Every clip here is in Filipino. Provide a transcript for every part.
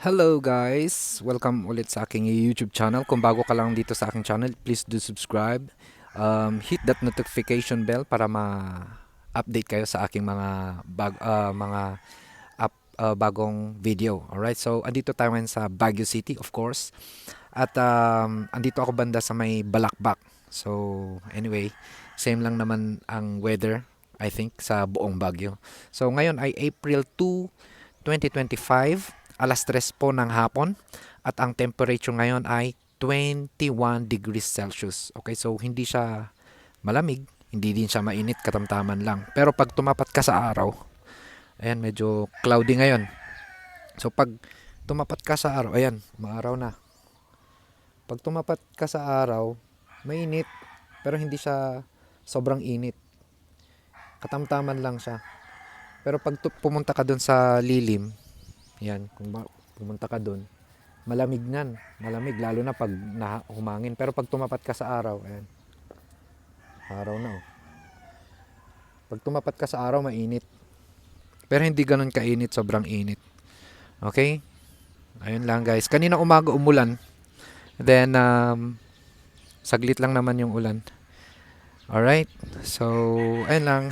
Hello guys! Welcome ulit sa aking YouTube channel. Kung bago ka lang dito sa aking channel, please do subscribe. Hit that notification bell para ma-update kayo sa aking bagong video. Alright, so andito tayo ngayon sa Baguio City, of course. At andito ako banda sa may Balakbak. So anyway, same lang naman ang weather, I think, sa buong Baguio. So ngayon ay April 2, 2025, alas 3 po ng hapon at ang temperature ngayon ay 21 degrees Celsius. Okay, so hindi siya malamig, hindi din siya mainit, katamtaman lang. Pero pag tumapat ka sa araw, ayan, medyo cloudy ngayon. So pag tumapat ka sa araw, ayan, maaraw na. Pag tumapat ka sa araw, mainit, pero hindi siya sobrang init. Katamtaman lang siya. Pero pag pumunta ka doon sa lilim, yan, pumunta ka doon, malamig nan. Malamig, lalo na pag humangin. Pero pag tumapat ka sa araw, ayan, araw na oh. Pag tumapat ka sa araw, mainit. Pero hindi ganun kainit, sobrang init. Okay? Ayun lang guys. Kanina umaga umulan. Then, saglit lang naman yung ulan. Alright? So, ayun lang.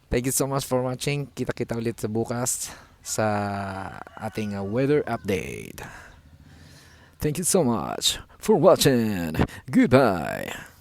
Thank you so much for watching. Kita-kita ulit sa bukas sa ating weather update. Thank you so much for watching. Goodbye.